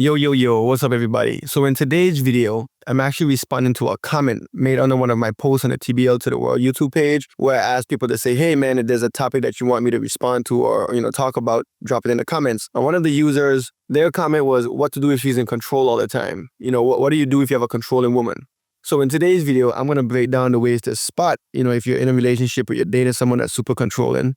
Yo, what's up everybody? So in today's video, I'm actually responding to a comment made under one of my posts on the TBL to the World YouTube page where I asked people to say, hey man, if there's a topic that you want me to respond to or talk about, drop it in the comments. And one of the users, their comment was what to do if she's in control all the time. What do you do if you have a controlling woman? So in today's video, I'm going to break down the ways to spot, if you're in a relationship or you're dating someone that's super controlling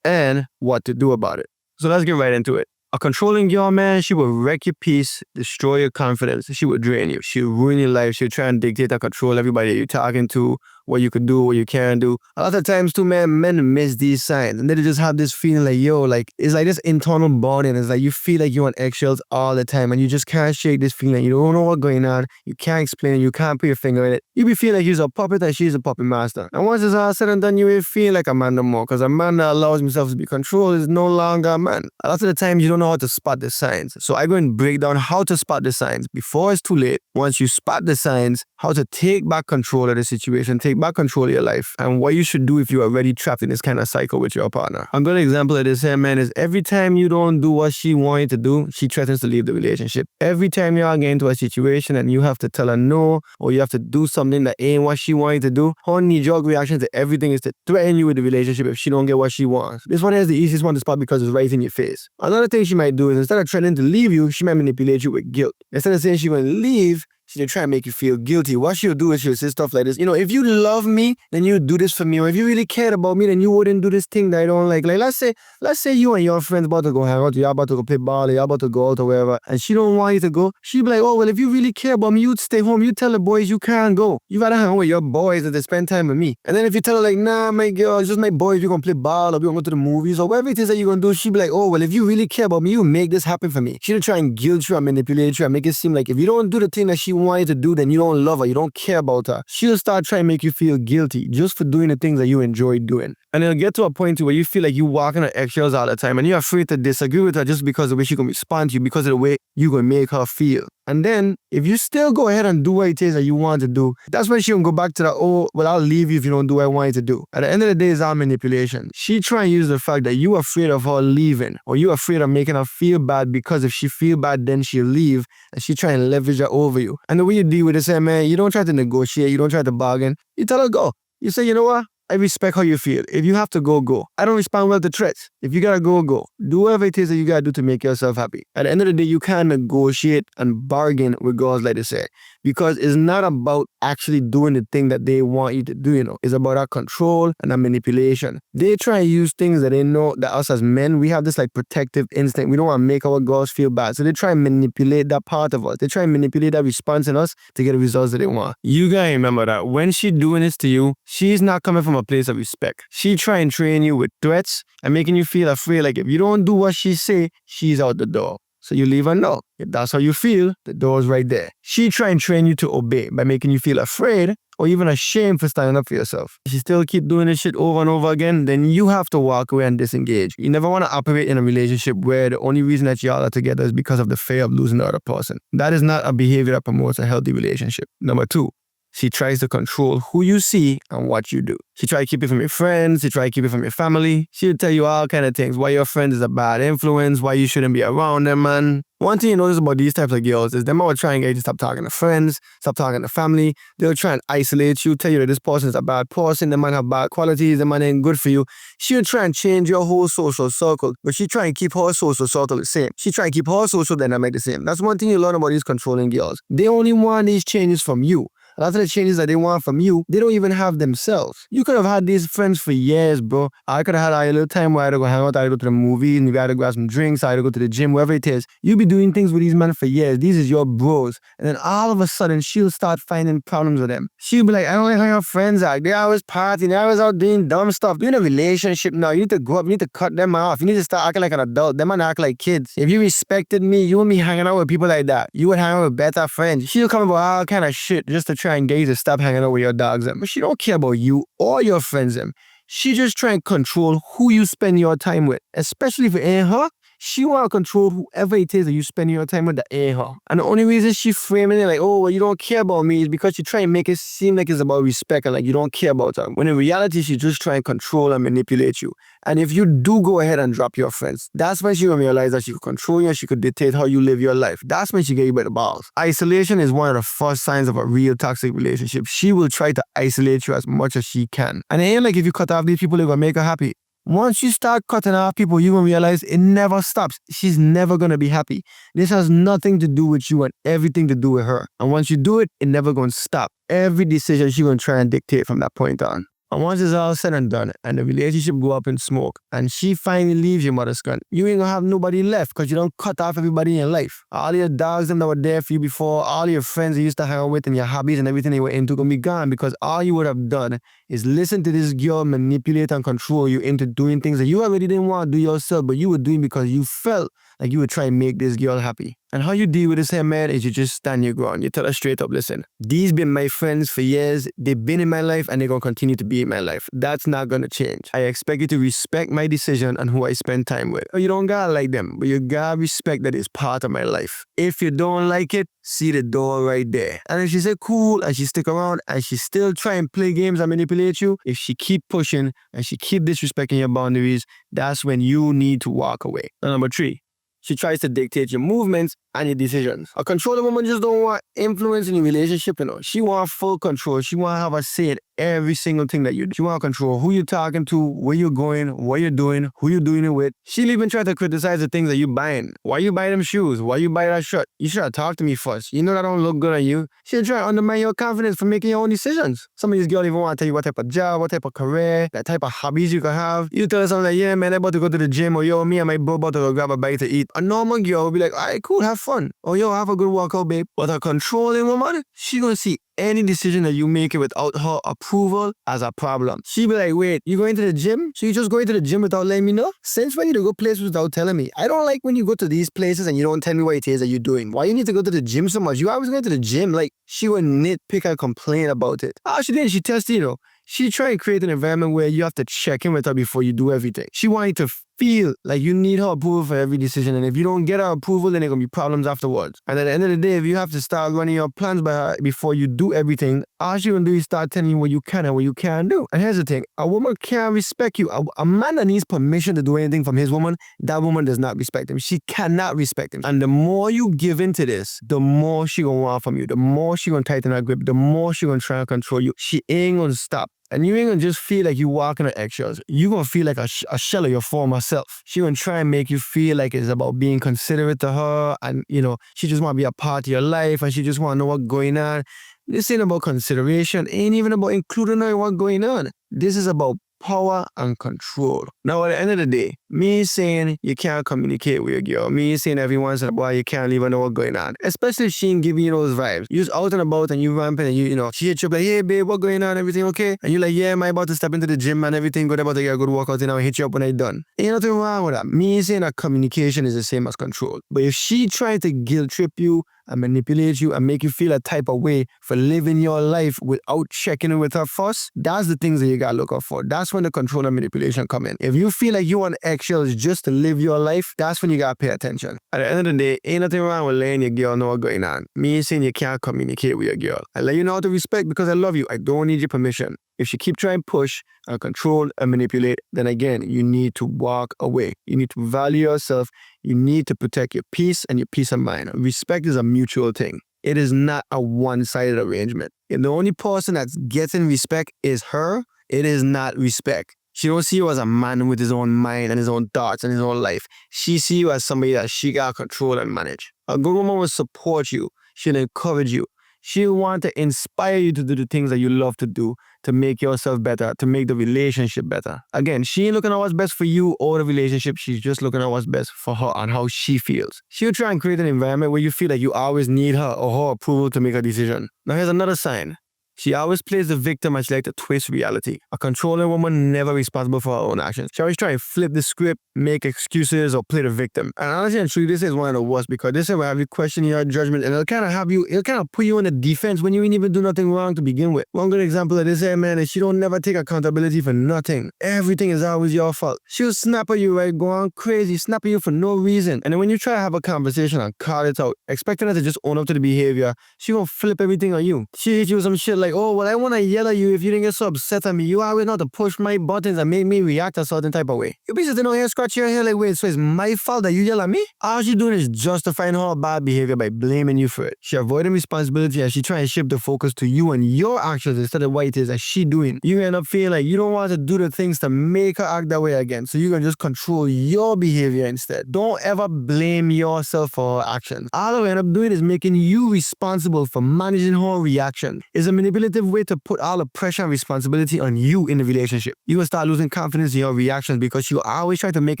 and what to do about it. So let's get right into it. A controlling girl, man, she will wreck your peace, destroy your confidence. She will drain you. She'll ruin your life. She'll try and dictate and control everybody you're talking to, what you could do, what you can't do. A lot of times too, man, men miss these signs. And they just have this feeling like, it's like this internal bonding. It's like you feel like you're on eggshells all the time and you just can't shake this feeling. You don't know what's going on. You can't explain it. You can't put your finger in it. You be feeling like he's a puppet and she's a puppet master. And once it's all said and done, you will feel like a man no more. Because a man that allows himself to be controlled is no longer a man. A lot of the time, you don't know how to spot the signs. So I'm going to break down how to spot the signs before it's too late. Once you spot the signs, how to take back control of the situation, take back control of your life, and what you should do if you're already trapped in this kind of cycle with your partner. A good example of this here, man, is every time you don't do what she wants you to do, she threatens to leave the relationship. Every time y'all get into a situation and you have to tell her no, or you have to do something that ain't what she wants you to do, her knee-jerk reaction to everything is to threaten you with the relationship if she don't get what she wants. This one is the easiest one to spot because it's right in your face. Another thing she might do is instead of threatening to leave you, she might manipulate you with guilt. Instead of saying she's going to leave, she'll try and make you feel guilty. What she'll do is she'll say stuff like this. If you love me, then you do this for me. Or if you really cared about me, then you wouldn't do this thing that I don't like. Like, let's say you and your friends about to go hang out, you're about to go play ball, or you're about to go out or wherever, and she don't want you to go. She'll be like, oh, well, if you really care about me, you'd stay home. You tell the boys you can't go. You gotta hang out with your boys and they spend time with me. And then if you tell her like, nah, my girl, it's just my boys, we're gonna play ball, or we're gonna go to the movies, or whatever it is that you're gonna do, she'll be like, oh, well, if you really care about me, you make this happen for me. She'll try and guilt you and manipulate you and make it seem like if you don't do the thing that she wants you to do, then you don't love her, you don't care about her. She'll start trying to make you feel guilty just for doing the things that you enjoy doing. And it'll get to a point where you feel like you're walking on eggshells all the time and you're afraid to disagree with her just because of the way she's going to respond to you, because of the way you're going to make her feel. And then, if you still go ahead and do what it is that you want to do, that's when she'll go back to that, oh, well, I'll leave you if you don't do what I want you to do. At the end of the day, it's all manipulation. She try and use the fact that you're afraid of her leaving, or you're afraid of making her feel bad because if she feel bad, then she'll leave, and she try and leverage that over you. And the way you deal with this, man, you don't try to negotiate, you don't try to bargain. You tell her go. You say, you know what? I respect how you feel. If you have to go, go. I don't respond well to threats. If you gotta go, go. Do whatever it is that you gotta do to make yourself happy. At the end of the day, you can't negotiate and bargain with girls, like they say, because it's not about actually doing the thing that they want you to do, It's about that control and that manipulation. They try and use things that they know that us as men, we have this like protective instinct. We don't want to make our girls feel bad. So they try and manipulate that part of us. They try and manipulate that response in us to get the results that they want. You gotta remember that when she's doing this to you, she's not coming from a place of respect. She try and train you with threats and making you feel afraid, like if you don't do what she say, she's out the door. So you leave her know. If that's how you feel, the door's right there. She try and train you to obey by making you feel afraid or even ashamed for standing up for yourself. If she still keep doing this shit over and over again, then you have to walk away and disengage. You never want to operate in a relationship where the only reason that y'all are together is because of the fear of losing the other person. That is not a behavior that promotes a healthy relationship. Number 2. She tries to control who you see and what you do. She tries to keep it from your friends. She tries to keep it from your family. She'll tell you all kind of things. Why your friend is a bad influence. Why you shouldn't be around them, man. One thing you notice about these types of girls is them will try and get you to stop talking to friends, stop talking to family. They'll try and isolate you, tell you that this person is a bad person. They might have bad qualities. They might ain't good for you. She'll try and change your whole social circle, but she try and keep her social circle the same. She try and keep her social dynamic the same. That's one thing you learn about these controlling girls. They only want these changes from you. A lot of the changes that they want from you, they don't even have themselves. You could have had these friends for years, bro. I could have had a little time where I had to go hang out, I had to go to the movies, maybe I had to grab some drinks, I had to go to the gym, wherever it is. You be doing things with these men for years. These is your bros. And then all of a sudden, she'll start finding problems with them. She'll be like, I don't like how your friends act. They always partying. They always out doing dumb stuff. You're in a relationship now. You need to grow up. You need to cut them off. You need to start acting like an adult. Them man act like kids. If you respected me, you wouldn't be hanging out with people like that. You would hang out with better friends. She'll come up with all kind of shit just to try and get you to stop hanging out with your dogs. But she don't care about you or your friends. She just try and control who you spend your time with. Especially if it ain't her, She want to control whoever it is that you spend your time with that ain't her. And the only reason she framing it like, oh, well, you don't care about me is because she try and make it seem like it's about respect and like you don't care about her. When in reality, she just try and control and manipulate you. And if you do go ahead and drop your friends, that's when she will realize that she could control you and she could dictate how you live your life. That's when she get you by the balls. Isolation is one of the first signs of a real toxic relationship. She will try to isolate you as much as she can. And it ain't like if you cut off these people, they're gonna make her happy. Once you start cutting off people, you're going to realize it never stops. She's never going to be happy. This has nothing to do with you and everything to do with her. And once you do it, it never going to stop. Every decision she's going to try and dictate from that point on. And once it's all said and done, and the relationship go up in smoke, and she finally leaves your mother's gun, you ain't gonna have nobody left because you don't cut off everybody in your life. All your dogs them that were there for you before, all your friends you used to hang out with, and your hobbies and everything they were into gonna be gone because all you would have done is listen to this girl manipulate and control you into doing things that you already didn't want to do yourself, but you were doing because you felt like you would try and make this girl happy. And how you deal with this here, man, is you just stand your ground. You tell her straight up, listen, these been my friends for years. They've been in my life and they're going to continue to be in my life. That's not going to change. I expect you to respect my decision and who I spend time with. You don't gotta like them, but you gotta respect that it's part of my life. If you don't like it, see the door right there. And if she say cool and she stick around and she still try and play games and manipulate you, if she keep pushing and she keep disrespecting your boundaries, that's when you need to walk away. And number 3, she tries to dictate your movements and your decisions. A controlling woman just don't want influence in your relationship, you know. She want full control. She want to have a say in every single thing that you do. She want to control who you're talking to, where you're going, what you're doing, who you're doing it with. She'll even try to criticize the things that you're buying. Why you buy them shoes? Why you buy that shirt? You should have talked to me first. You know that don't look good on you. She'll try to undermine your confidence for making your own decisions. Some of these girls even want to tell you what type of job, what type of career, that type of hobbies you can have. You tell her something like, yeah, man, I'm about to go to the gym, or yo, me and my bro about to go grab a bite to eat. A normal girl will be like, all right, cool, have fun. Or yo, have a good workout, babe. But a controlling woman, she gonna see any decision that you make it without her approval as a problem. She be like, wait, you going to the gym? So you just going to the gym without letting me know? Since when you to go places without telling me? I don't like when you go to these places and you don't tell me what it is that you're doing. Why you need to go to the gym so much? You always going to the gym. Like, she would nitpick and complain about it. Oh, she didn't. She tested, you know. She tried to create an environment where you have to check in with her before you do everything. She wanted to feel like you need her approval for every decision. And if you don't get her approval, then there going to be problems afterwards. And at the end of the day, if you have to start running your plans by her before you do everything, all she going to do is start telling you what you can and what you can't do. And here's the thing. A woman can't respect you. A man that needs permission to do anything from his woman, that woman does not respect him. She cannot respect him. And the more you give into this, the more she going to want from you. The more she going to tighten her grip. The more she going to try and control you. She ain't going to stop. And you ain't gonna just feel like you walking on eggshells. You gonna feel like a shell of your former self. She gonna try and make you feel like it's about being considerate to her, and you know, she just wanna be a part of your life, and she just wanna know what's going on. This ain't about consideration, ain't even about including her in what's going on. This is about power and control. Now, at the end of the day, me saying you can't communicate with your girl, me saying every once in a while you can't even know what's going on, especially if she ain't giving you those vibes. You're just out and about and you ramping and you know, she hit you up like, hey babe, what's going on? Everything okay? And you're like, yeah, am I about to step into the gym and everything good, about to get a good workout and I'll hit you up when I'm done. Ain't nothing wrong with that. Me saying that communication is the same as control. But if she trying to guilt trip you and manipulate you and make you feel a type of way for living your life without checking in with her first, that's the things that you gotta look out for. That's when the control and manipulation come in. If you feel like you on eggshells just to live your life, that's when you gotta pay attention. At the end of the day, ain't nothing wrong with letting your girl know what's going on. Me saying you can't communicate with your girl. I let you know how to respect because I love you. I don't need your permission. If she keep trying to push and control and manipulate, then again, you need to walk away. You need to value yourself. You need to protect your peace and your peace of mind. Respect is a mutual thing. It is not a one-sided arrangement. If the only person that's getting respect is her, it is not respect. She don't see you as a man with his own mind and his own thoughts and his own life. She see you as somebody that she got control and manage. A good woman will support you. She'll encourage you. She'll want to inspire you to do the things that you love to do, to make yourself better, to make the relationship better. Again, she ain't looking at what's best for you or the relationship. She's just looking at what's best for her and how she feels. She'll try and create an environment where you feel like you always need her or her approval to make a decision. Now here's another sign. She always plays the victim and she likes to twist reality. A controlling woman never responsible for her own actions. She always try to flip the script, make excuses, or play the victim. And honestly and truly, this is one of the worst because this is where you question your judgment and it'll kind of put you in the defense when you ain't even do nothing wrong to begin with. One good example of this here, man, is she don't never take accountability for nothing. Everything is always your fault. She'll snap at you, right? Go on crazy, snap at you for no reason. And then when you try to have a conversation and call it out, expecting her to just own up to the behavior, she gonna flip everything on you. She hit you with some shit like, oh, well, I wanna yell at you if you didn't get so upset at me. You always know how to push my buttons and make me react a certain type of way. You be sitting out here scratching your head like, wait, so it's my fault that you yell at me? All she doing is justifying her bad behavior by blaming you for it. She avoiding responsibility and she trying to shift the focus to you and your actions instead of what it is that she doing. You end up feeling like you don't want to do the things to make her act that way again. So you're gonna just control your behavior instead. Don't ever blame yourself for her actions. All I end up doing is making you responsible for managing her reaction. It's a manipulative way to put all the pressure and responsibility on you in the relationship. You will start losing confidence in your reactions because you always try to make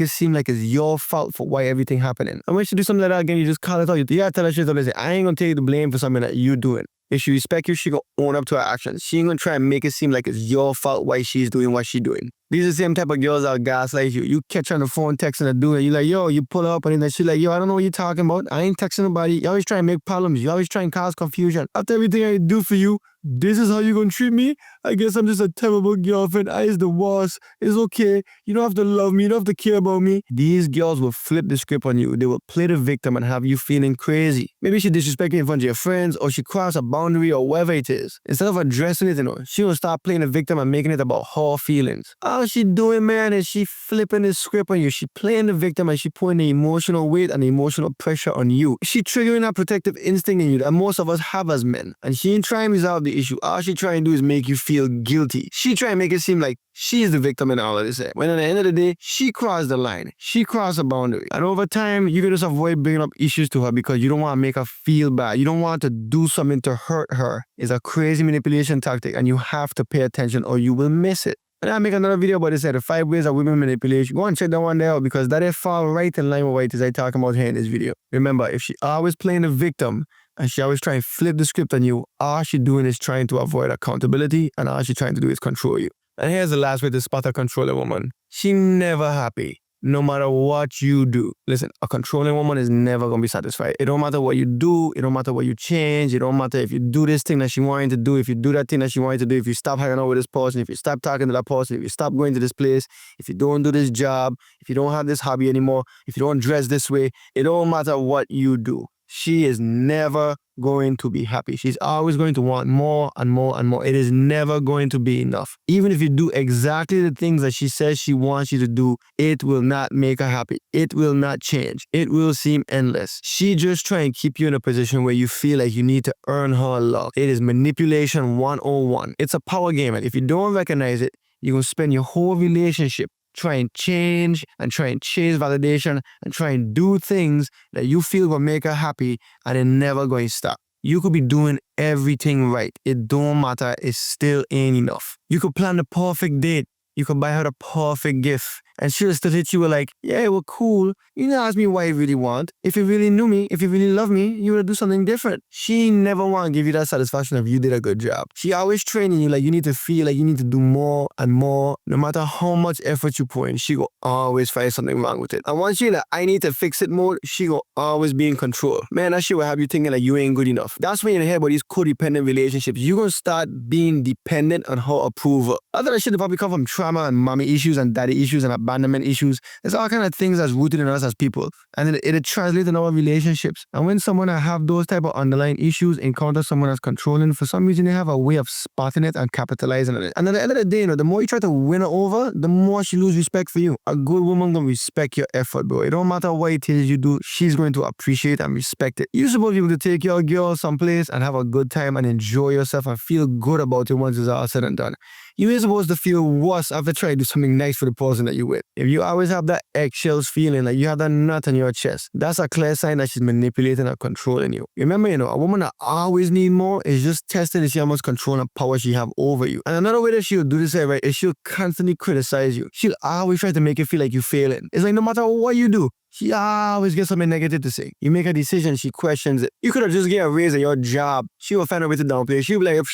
it seem like it's your fault for why everything happening. And when she do something like that again, you just call it out. You gotta tell her shit. Say, I ain't gonna take the blame for something that you doing. If she respect you, she gonna own up to her actions. She ain't gonna try and make it seem like it's your fault why she's doing what she's doing. These are the same type of girls that gaslight you. You catch her on the phone texting her doing it. You like, yo, you pull up and then she's like, yo, I don't know what you're talking about. I ain't texting nobody. You always try and make problems. You always try and cause confusion. After everything I do for you, this is how you gonna treat me? I guess I'm just a terrible girlfriend. I is the worst. It's okay. You don't have to love me. You don't have to care about me. These girls will flip the script on you. They will play the victim and have you feeling crazy. Maybe she disrespect you in front of your friends or she crossed a boundary or whatever it is. Instead of addressing it, she will start playing the victim and making it about her feelings. All she doing, man, is she flipping the script on you. She playing the victim and she putting the emotional weight and the emotional pressure on you. She triggering that protective instinct in you that most of us have as men. And she ain't trying to resolve the issue. All she trying to do is make you feel guilty. She trying to make it seem like she's the victim in all of this. When at the end of the day, she crossed the line. She crossed a boundary. And over time, you can just avoid bringing up issues to her because you don't want to make her feel bad. You don't want to do something to hurt her. It's a crazy manipulation tactic and you have to pay attention or you will miss it. And I'll make another video about this, the 5 ways that women manipulate you. Go and check that one there out because that is fall right in line with what it is I talk about here in this video. Remember, if she always playing the victim and she always trying to flip the script on you, all she doing is trying to avoid accountability and all she trying to do is control you. And here's the last way to spot a controlling woman. She never happy. No matter what you do. Listen, a controlling woman is never going to be satisfied. It don't matter what you do. It don't matter what you change. It don't matter if you do this thing that she wants you to do, if you do that thing that she wants you to do, if you stop hanging out with this person, if you stop talking to that person, if you stop going to this place, if you don't do this job, if you don't have this hobby anymore, if you don't dress this way, it don't matter what you do. She is never going to be happy. She's always going to want more and more and more. It is never going to be enough. Even if you do exactly the things that she says she wants you to do, it will not make her happy. It will not change. It will seem endless. She just trying to keep you in a position where you feel like you need to earn her love. It is manipulation 101. It's a power game, and if you don't recognize it, you're going to spend your whole relationship try and change and try and chase validation and try and do things that you feel will make her happy and they're never going to stop. You could be doing everything right. It don't matter. It still ain't enough. You could plan the perfect date. You could buy her the perfect gift. And she'll still hit you with like, yeah, well, cool. You didn't ask me what you really want. If you really knew me, if you really love me, you would do something different. She never want to give you that satisfaction if you did a good job. She always training you like you need to feel like you need to do more and more. No matter how much effort you put in, she will always find something wrong with it. And once you're in the I need to fix it mode, she will always be in control. Man, that shit will have you thinking like you ain't good enough. That's when you're here about these codependent relationships. You're going to start being dependent on her approval. Other than shit, probably come from trauma and mommy issues and daddy issues and abandonment issues. There's all kind of things that's rooted in us as people. And it translates in our relationships. And when someone that have those type of underlying issues encounter someone that's controlling, for some reason they have a way of spotting it and capitalizing on it. And at the end of the day, the more you try to win her over, the more she lose respect for you. A good woman gonna respect your effort, bro. It don't matter what it is you do, she's going to appreciate and respect it. You're supposed to be able to take your girl someplace and have a good time and enjoy yourself and feel good about it once it's all said and done. You ain't supposed to feel worse after trying to do something nice for the person that you with. If you always have that eggshells feeling, like you have that nut on your chest, that's a clear sign that she's manipulating or controlling you. Remember, a woman that always need more is just testing to see how much control and power she have over you. And another way that she'll do this, right, is she'll constantly criticize you. She'll always try to make you feel like you're failing. It's like no matter what you do, she always gets something negative to say. You make a decision, she questions it. You could have just get a raise at your job. She will find a way to downplay. She'll be like,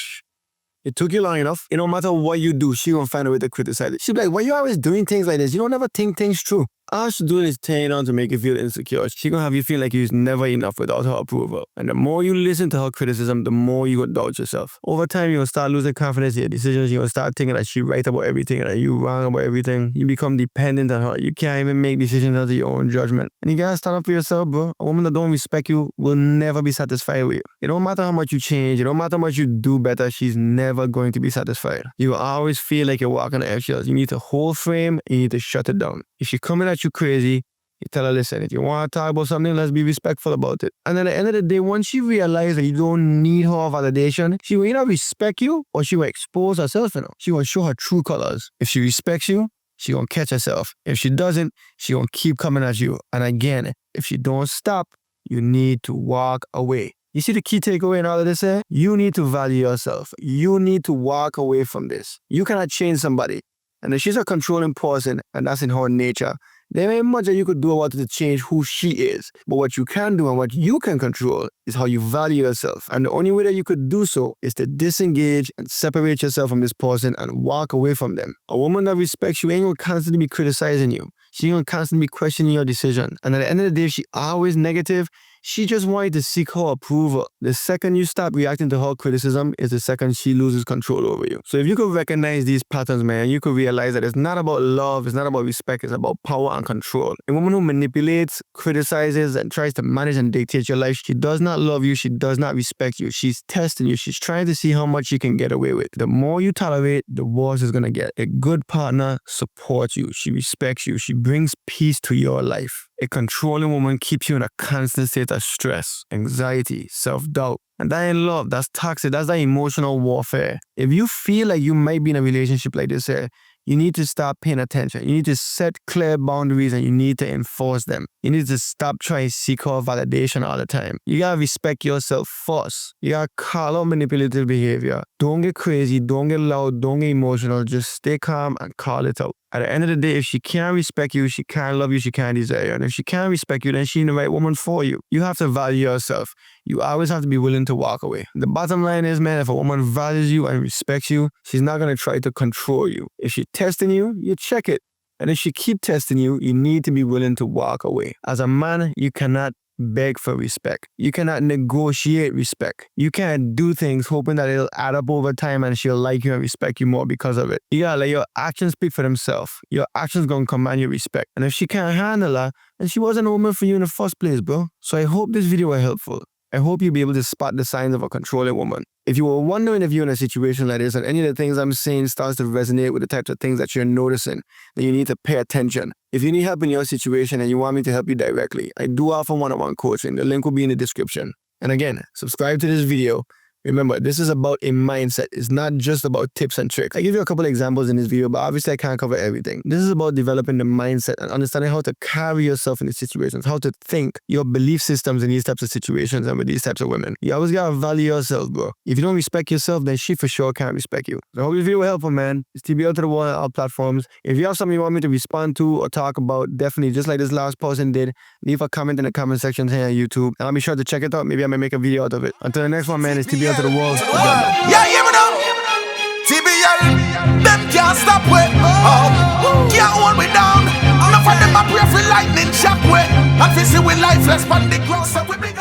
It took you long enough. It no matter what you do, she gonna find a way to criticize it. She be like, why you always doing things like this? You don't ever think things through. All she's doing is tearing on to make you feel insecure. She gonna have you feel like you're never enough without her approval. And the more you listen to her criticism, the more you gonna doubt yourself. Over time, you're gonna start losing confidence in your decisions. You're gonna start thinking that she's right about everything and that you're wrong about everything. You become dependent on her. You can't even make decisions under your own judgment. And you gotta stand up for yourself, bro. A woman that don't respect you will never be satisfied with you. It don't matter how much you change. It don't matter how much you do better. She's never going to be satisfied. You will always feel like you're walking on eggshells. You need to hold frame. You need to shut it down. If she's coming at you crazy, you tell her, listen, if you want to talk about something, let's be respectful about it. And then at the end of the day, once she realizes that you don't need her validation, she will either respect you or she will expose herself, you know. She will show her true colors. If she respects you, she gonna catch herself. If she doesn't, she gonna keep coming at you. And again, if she don't stop, you need to walk away. You see the key takeaway in all of this here? You need to value yourself. You need to walk away from this. You cannot change somebody. And if she's a controlling person, and that's in her nature, there ain't much that you could do about it to change who she is. But what you can do and what you can control is how you value yourself. And the only way that you could do so is to disengage and separate yourself from this person and walk away from them. A woman that respects you ain't gonna constantly be criticizing you. She's gonna constantly be questioning your decision. And at the end of the day, if she's always negative, she just wanted to seek her approval. The second you stop reacting to her criticism is the second she loses control over you. So if you could recognize these patterns, man, you could realize that it's not about love, it's not about respect, it's about power and control. A woman who manipulates, criticizes, and tries to manage and dictate your life, she does not love you, she does not respect you. She's testing you, she's trying to see how much she can get away with. The more you tolerate, the worse it's gonna get. A good partner supports you, she respects you, she brings peace to your life. A controlling woman keeps you in a constant state of stress, anxiety, self-doubt. And that ain't love, that's toxic, that's that emotional warfare. If you feel like you might be in a relationship like this here, you need to stop paying attention. You need to set clear boundaries and you need to enforce them. You need to stop trying to seek her validation all the time. You gotta respect yourself first. You gotta call out manipulative behavior. Don't get crazy, don't get loud, don't get emotional. Just stay calm and call it out. At the end of the day, if she can't respect you, she can't love you, she can't desire you. And if she can't respect you, then she ain't the right woman for you. You have to value yourself. You always have to be willing to walk away. The bottom line is, man, if a woman values you and respects you, she's not going to try to control you. If she's testing you, you check it. And if she keep testing you, you need to be willing to walk away. As a man, you cannot beg for respect. You cannot negotiate respect. You can't do things hoping that it'll add up over time and she'll like you and respect you more because of it. You gotta let your actions speak for themselves. Your actions gonna command your respect. And if she can't handle that, then she wasn't a woman for you in the first place, bro. So I hope this video was helpful. I hope you'll be able to spot the signs of a controlling woman. If you were wondering if you're in a situation like this and any of the things I'm saying starts to resonate with the types of things that you're noticing, then you need to pay attention. If you need help in your situation and you want me to help you directly, I do offer one-on-one coaching. The link will be in the description. And again, subscribe to this video. Remember, this is about a mindset. It's not just about tips and tricks. I give you a couple of examples in this video, but obviously I can't cover everything. This is about developing the mindset and understanding how to carry yourself in these situations, how to think, your belief systems in these types of situations and with these types of women. You always gotta value yourself, bro. If you don't respect yourself, then she for sure can't respect you. So I hope this video was helpful, man. It's TBL to the wall on all platforms. If you have something you want me to respond to or talk about, definitely, just like this last person did, leave a comment in the comment section here on YouTube. And I'll be sure to check it out. Maybe I might make a video out of it. Until the next one, man, it's TBL to the wall. Yeah, hear me now. TBL, them can't stop way. Can't hold me down. Enough of them a pray for lightning shock way. And we see we lifeless on the ground, so we bring